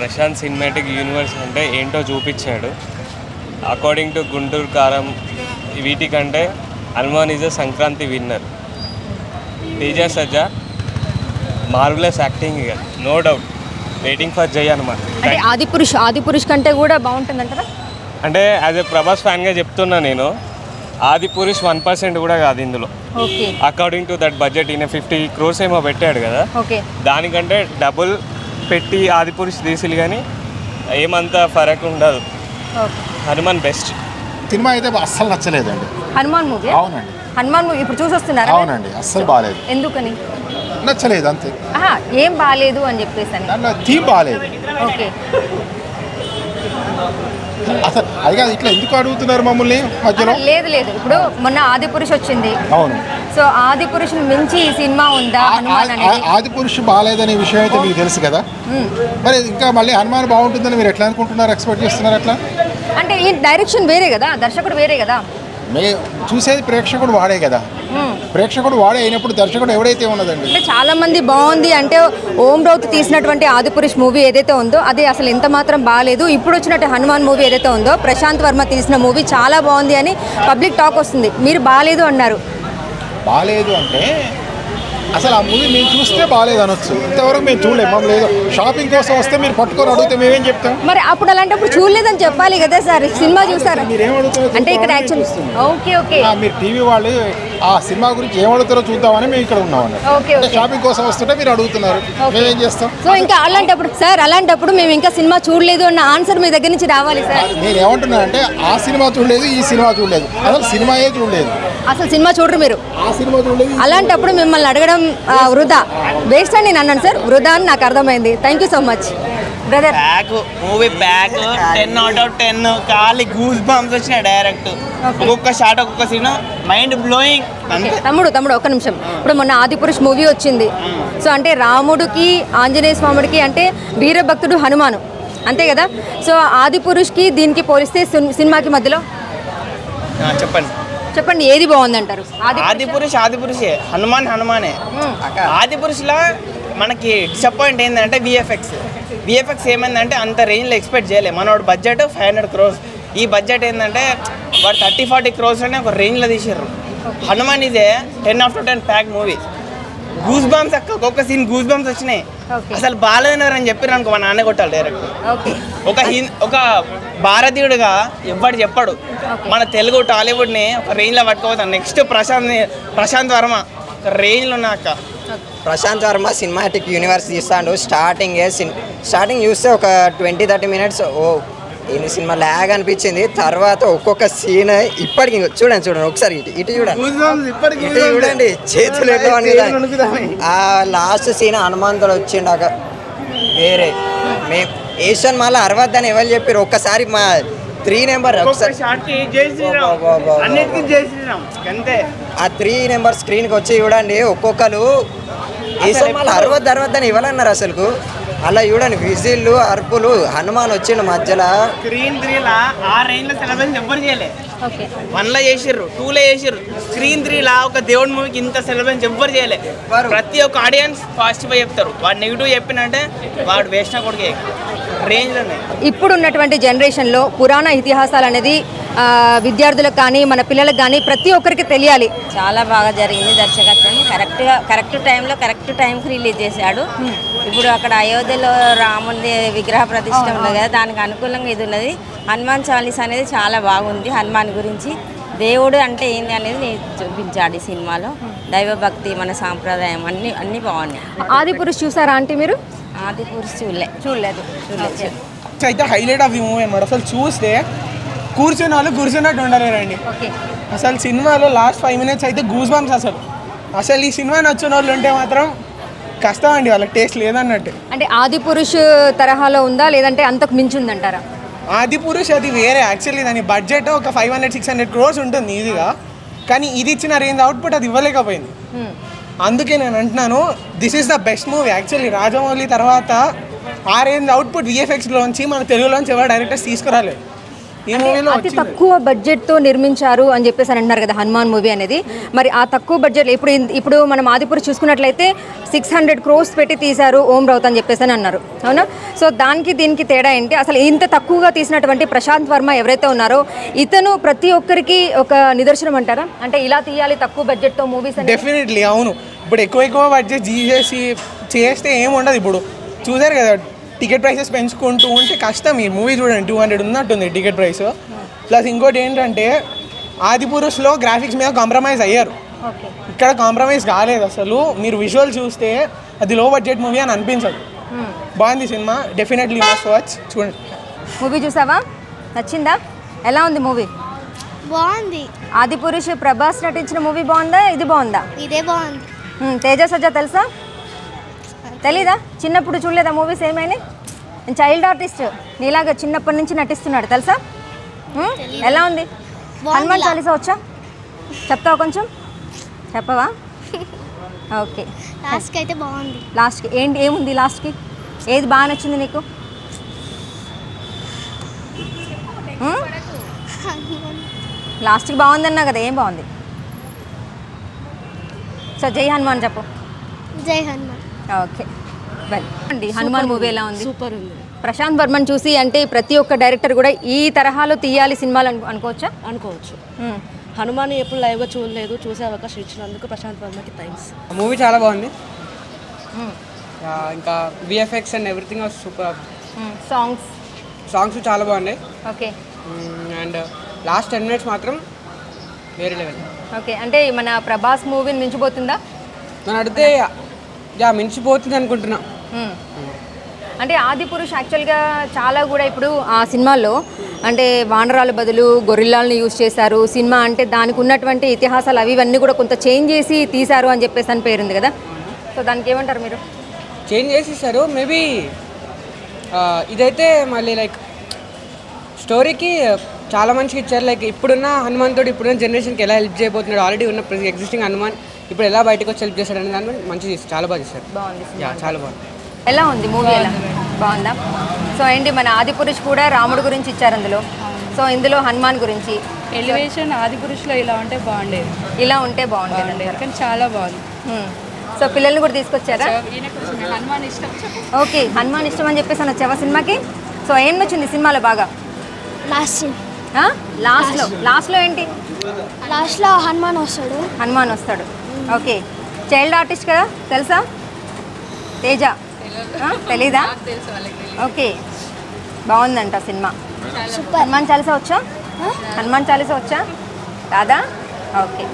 Prashanth cinematic universe అంటే ఏంటో చూపించాడు. అకార్డింగ్ టు గుంటూరు కారం వీటికంటే Hanuman is Sankranti winner. Teja Sajja marvellous acting, ఇక no doubt. Waiting for Jai Hanuman. అంటే ఆదిపురుష్ కంటే కూడా బాగుంటుంది అంటారా? అంటే యాజ్ ఎ ప్రభాస్ ఫ్యాన్గా చెప్తున్నా నేను, ఆదిపురుష్ 1% కూడా కాదు ఇందులో. Okay. According to that budget ఈయన 50 crores ఏమో పెట్టాడు కదా, ఓకే, దానికంటే డబుల్ పెట్టి ఆదిపురుష్ తీసిలు కానీ ఏమంత ఫరక్ ఉండదు. హనుమాన్ బెస్ట్. సినిమా అయితే అస్సలు నచ్చలేదండి. హనుమాన్ మూవీ? అవునండి. హనుమాన్ మూవీ ఇప్పుడు చూసొస్తున్నారా? అవునండి, అస్సలు బాగాలేదు. ఎందుకని? నచ్చలేదు అంతే. ఏం బాగాలేదు అని చెప్పేసి అని? దాంట్లో థీమ్ బాగాలేదు. ఓకే. అసలు అది కాదు, ఇట్లా ఎందుకు అడుగుతున్నారు మమ్మల్ని మధ్యలో? లేదు, ఇప్పుడు మొన్న ఆదిపురుష్ వచ్చింది. అవును. సో ఆదిపురుషుని మించి ఈ సినిమా ఉందా? ఆదిపురుష్ బాగాలేదనే విషయం అయితే మీకు తెలుసు కదా, మరి ఇంకా మళ్ళీ హనుమాన్ బాగుంటుందని మీరు ఎట్లా అనుకుంటున్నారు, ఎక్స్పెక్ట్ చేస్తున్నారు? అట్లా అంటే ఈ డైరెక్షన్ వేరే కదా, దర్శకుడు వేరే కదా, చూసేది ప్రేక్షకుడు వాడే కదా. ప్రేక్షకుడు వాడే అయినప్పుడు దర్శకుడు ఎవడైతే ఉన్నదండి. అంటే చాలా మంది బాగుంది అంటే ఓం రౌత్ తీసినటువంటి ఆదిపురుష్ మూవీ ఏదైతే ఉందో అది అసలు ఎంత మాత్రం బాగాలేదు. ఇప్పుడు వచ్చినట్టు హనుమాన్ మూవీ ఏదైతే ఉందో ప్రశాంత్ వర్మ తీసిన మూవీ చాలా బాగుంది అని పబ్లిక్ టాక్ వస్తుంది. మీరు బాగాలేదు అన్నారు. బాగాలేదు అంటే అసలు ఆ మూవీ మేము చూస్తే బాగాలేదు అనొచ్చు, ఇంతవరకు మేము చూడలేము. లేదు షాపింగ్ కోసం వస్తే మీరు పట్టుకొని అడిగితే మేమేం చెప్తాం? మరి అప్పుడు అలాంటప్పుడు చూడలేదని చెప్పాలి కదా సార్. సినిమా చూసారా? అంటే ఇక్కడ యాక్చువల్లీ ఓకే మీరు టీవీ వాళ్ళు ఆ సినిమా గురించి ఏం అడుగుతారో చూద్దామని మేము ఇక్కడ ఉన్నాం అన్నట్టు. షాపింగ్ కోసం వస్తుంటే మీరు అడుగుతున్నారు, మేమేం చేస్తాం? సో ఇంకా అలాంటప్పుడు మేము ఇంకా సినిమా చూడలేదు అన్న ఆన్సర్ మీ దగ్గర నుంచి రావాలి సార్. నేను ఏమంటున్నా అంటే ఆ సినిమా చూడలేదు, ఈ సినిమా చూడలేదు, అసలు సినిమాయే చూడలేదు. అసలు సినిమా చూడరు మీరు, ఆ సినిమా చూడలేదు. అలాంటప్పుడు మిమ్మల్ని అడగడం వృధా, వేస్ట్ అని నేను అన్నాను సార్. వృధా అని నాకు అర్థమైంది. Thank you so much brother. Movie back 10 out of 10. ఖాళీ గూస్ బంప్స్ వచ్చినాయి డైరెక్ట్. ఒక్కొక్క షాట్ ఒక్కొక్క సీన్ మైండ్ బ్లోయింగ్. తమ్ముడు ఒక్క నిమిషం. ఇప్పుడు మొన్న ఆదిపురుష్ మూవీ వచ్చింది. సో అంటే రాముడికి ఆంజనేయ స్వాముడికి అంటే వీరభక్తుడు హనుమాను, అంతే కదా. సో ఆదిపురుష్కి దీనికి పోలిస్తే సినిమాకి మధ్యలో చెప్పండి ఏది బాగుంది అంటారు? ఆదిపురుషే, హనుమానే. ఆదిపురుషులా మనకి డిసప్పాయింట్ ఏంటంటే విఎఫ్ఎక్స్ ఏమైందంటే అంత రేంజ్లో ఎక్స్పెక్ట్ చేయలేదు. మనోడు బడ్జెట్ 500 crores, ఈ బడ్జెట్ ఏంటంటే వాడు 30-40 crores అనే ఒక రేంజ్లో తీసారు. హనుమాన్ ఇదే 10 out of 10 pack movie. Goose bumps ఒక్కొక్క సీన్ గూస్ బంప్స్ వచ్చినాయి. అసలు బాగాలేదన్నారు అని చెప్పారు అనుకో, మా నాన్న కొట్టాలి డైరెక్ట్. ఒక భారతీయుడిగా ఎవ్వడు చెప్పాడు మన తెలుగు టాలీవుడ్ని ఒక రేంజ్లో పట్టుకోవద్దాం. నెక్స్ట్ ప్రశాంత్ వర్మ ఒక రేంజ్లో ఉన్నాక. ప్రశాంత్ వర్మ సినిమాటిక్ యూనివర్స్ తీస్తాడు. స్టార్టింగ్ చూస్తే ఒక 20-30 minutes ఈ సినిమా లాగ్ అనిపించింది. తర్వాత ఒక్కొక్క సీన్ ఇప్పటికి చూడండి ఒకసారి ఇటు చూడండి చేతులు ఆ లాస్ట్ సీన్ హనుమంతుడు వచ్చిండాక వేరే మేము ఏషియన్ మళ్ళీ అరవద్దని ఎవరు చెప్పారు? ఒక్కసారి మా 3 నెంబర్ ఒకసారి ఆ 3 నెంబర్ స్క్రీన్కి వచ్చి చూడండి. ఒక్కొక్కరు ఏషియన్ మళ్ళీ అరవద్దని ఇవ్వాలన్నారు అసలు. అలా చూడండి విజిల్లు అరుపులు. హనుమాన్ వచ్చిండు మధ్యలో. స్క్రీన్ 3లా ఆ రేంజ్లో సెలబ్రేషన్ ఎవ్వరు చేయలేదు. 1లో చేసిర్రు, 2లో చేసిర్రు. స్క్రీన్ 3లా ఒక దేవుడి మూవీకి ఇంత సెలబ్రేషన్ ఎవ్వరు చేయలేదు. ప్రతి ఒక్క ఆడియన్స్ పాజిటివ్గా చెప్తారు. వాడు నెగిటివ్ చెప్పినంటే వాడు వేసిన కొడుకే రేంజ్లోనే. ఇప్పుడు ఉన్నటువంటి జనరేషన్లో పురాణ ఇతిహాసాలు అనేది విద్యార్థులకు కానీ మన పిల్లలకు కానీ ప్రతి ఒక్కరికి తెలియాలి. చాలా బాగా జరిగింది. దర్శకత్వం కరెక్ట్ టైంకి రిలీజ్ చేశాడు. ఇప్పుడు అక్కడ అయోధ్యలో రాముడి విగ్రహ ప్రతిష్ట ఉంది కదా, దానికి అనుకూలంగా ఇది ఉన్నది. హనుమాన్ చాలీస అనేది చాలా బాగుంది. హనుమాన్ గురించి దేవుడు అంటే ఏంది అనేది చూపించాడు ఈ సినిమాలో. దైవభక్తి, మన సాంప్రదాయం అన్నీ బాగున్నాయి. ఆదిపురుష్ చూసారా ఆంటీ మీరు? ఆదిపురుష్ చూడలేదు. అయితే హైలైట్ ఆఫ్ ది మూవీ అన్నమాట. అసలు చూస్తే కూర్చున్న వాళ్ళు కూర్చున్నట్టు ఉండలేరండి. అసలు సినిమాలో లాస్ట్ 5 minutes అయితే గూస్ బంప్స్. అసలు ఈ సినిమా నచ్చిన వాళ్ళు ఉంటే మాత్రం కష్టం అండి, వాళ్ళకి టేస్ట్ లేదన్నట్టు. అంటే ఆదిపురుష్ తరహాలో ఉందా లేదంటే అంతకు మించి ఉందంటారా? ఆదిపురుష్ అది వేరే. యాక్చువల్లీ దాని బడ్జెట్ ఒక 500-600 crores ఉంటుంది ఈజీగా, కానీ ఇది ఇచ్చిన రేంజ్ అవుట్పుట్ అది ఇవ్వలేకపోయింది. అందుకే నేను అంటున్నాను this is the best movie. Actually Rajamouli తర్వాత ఆ రేంజ్ అవుట్పుట్ విఎఫ్ఎక్స్లోంచి మన తెలుగులోంచి ఎవరు డైరెక్టర్స్ తీసుకురాలేదు. ఈ మూవీలో అతి తక్కువ బడ్జెట్తో నిర్మించారు అని చెప్పేసి అని అంటున్నారు కదా హనుమాన్ మూవీ అనేది. మరి ఆ తక్కువ బడ్జెట్ ఇప్పుడు మనం ఆదిపురుష్ చూసుకున్నట్లయితే 600 crores పెట్టి తీశారు ఓం రౌత్ అని చెప్పేసి అని అన్నారు, అవునా? సో దానికి దీనికి తేడా ఏంటి? అసలు ఇంత తక్కువగా తీసినటువంటి ప్రశాంత్ వర్మ ఎవరైతే ఉన్నారో ఇతను ప్రతి ఒక్కరికి ఒక నిదర్శనం అంటారా? అంటే ఇలా తీయాలి తక్కువ బడ్జెట్తో మూవీస్ అని. డెఫినెట్లీ అవును. ఇప్పుడు ఎక్కువ బడ్జెట్ చేస్తే ఏమి ఉండదు. ఇప్పుడు చూసారు కదా టికెట్ ప్రైసెస్ పెంచుకుంటూ ఉంటే కష్టం. ఈ మూవీ చూడండి 200 ఉన్నట్టుంది టికెట్ ప్రైస్. ప్లస్ ఇంకోటి ఏంటంటే ఆదిపురుష్లో గ్రాఫిక్స్ మీద కాంప్రమైజ్ అయ్యారు, ఇక్కడ కాంప్రమైజ్ కాలేదు అసలు. మీరు విజువల్ చూస్తే అది లో బడ్జెట్ మూవీ అని అనిపించదు. బాగుంది సినిమా, డెఫినెట్లీ మస్ట్ వాచ్. చూడండి. మూవీ చూసావా? నచ్చిందా? ఎలా ఉంది మూవీ? బాగుంది. ఆదిపురుష్ ప్రభాస్ నటించిన మూవీ బాగుందా, ఇది బాగుందా? ఇదే బాగుంది. తేజ సజ్జా తెలుసా? తెలీదా? చిన్నప్పుడు చూడలేదా మూవీస్ ఏమైనా? చైల్డ్ ఆర్టిస్ట్ నీలాగా చిన్నప్పటి నుంచి నటిస్తున్నాడు, తెలుసా? ఎలా ఉంది? హనుమాన్ చాలీసా వచ్చా? చెప్తావా కొంచెం? చెప్పవా? ఓకే. లాస్ట్కి అయితే బాగుంది. లాస్ట్కి ఏముంది? లాస్ట్కి ఏది బాగా నచ్చింది నీకు? లాస్ట్కి బాగుందన్నా కదా, ఏం బాగుంది? సో జై హనుమాన్ చెప్పు. జై హనుమాన్. ఓకే వెల్ అండి. హనుమాన్ మూవీ ఎలా ఉంది? సూపర్ ఉంది. ప్రశాంత్ వర్మన్ చూసి అంటే ప్రతి ఒక్క డైరెక్టర్ కూడా ఈ తరహాలో తీయాలి సినిమాలు అనుకోవచ్చా? అనుకోవచ్చు. హనుమాన్ ఎప్పుడు లైవ్గా చూడలేదు, చూసే అవకాశం ఇచ్చినందుకు ప్రశాంత్ వర్మకి థ్యాంక్స్. మూవీ చాలా బాగుంది. ఇంకా VFX and everything was super. Songs చాలా బాగున్నాయి. ఓకే. అండ్ లాస్ట్ 10 minutes మాత్రం వేరే లెవెల్. ఓకే, అంటే మన ప్రభాస్ మూవీని మించిపోతుందా? నన్ను అడిగితే మించిపోతుంది అనుకుంటున్నా. అంటే ఆదిపురుష్ యాక్చువల్గా చాలా కూడా ఇప్పుడు ఆ సినిమాల్లో అంటే వానరాల బదులు గొరిల్లాలని యూజ్ చేశారు. సినిమా అంటే దానికి ఉన్నటువంటి ఇతిహాసాలు అవి ఇవన్నీ కూడా కొంత చేంజ్ చేసి తీశారు అని చెప్పేసి అని పేరుంది కదా. సో దానికి ఏమంటారు మీరు? చేంజ్ చేసేసారు మేబీ. ఇదైతే మళ్ళీ లైక్ స్టోరీకి చాలా మంచిగా ఇచ్చారు. లైక్ ఇప్పుడున్న హనుమాన్ తోటి ఇప్పుడున్న జనరేషన్కి ఎలా హెల్ప్ చేయబోతున్నాడు, ఆల్రెడీ ఉన్న ఎగ్జిస్టింగ్ హనుమాన్ ఇప్పుడు ఎలా బయటకు వచ్చి హెల్ప్ చేశాడు అనే దాన్ని మంచిగా చేస్తారు. చాలా బాగా చేశారు. బాగుంది. చాలా బాగుంది. ఎలా ఉంది మూవీ? ఎలా బాగుందా? సో ఏంటి మన ఆదిపురుష్ కూడా రాముడు గురించి ఇచ్చారు అందులో. సో ఇందులో హనుమాన్ గురించి ఎలివేషన్ ఆదిపురుషులో ఇలా ఉంటే బాగుండేది. ఇలా ఉంటే బాగుండేది కానీ చాలా బాగుంది. సో పిల్లల్ని కూడా తీసుకొచ్చారా? హనుమాన్ ఇష్టం. ఓకే, హనుమాన్ ఇష్టం అని చెప్పేసి అని వచ్చావా సినిమాకి? సో ఏం నచ్చింది సినిమాలో బాగా? లాస్ట్లో ఏంటి? లాస్ట్లో హనుమాన్ వస్తాడు. ఓకే. చైల్డ్ ఆర్టిస్ట్ కదా, తెలుసా? తేజ తెలీదా? ఓకే, బాగుందంట సినిమా. హనుమాన్ చాలీసా వచ్చా? రాదా? ఓకే.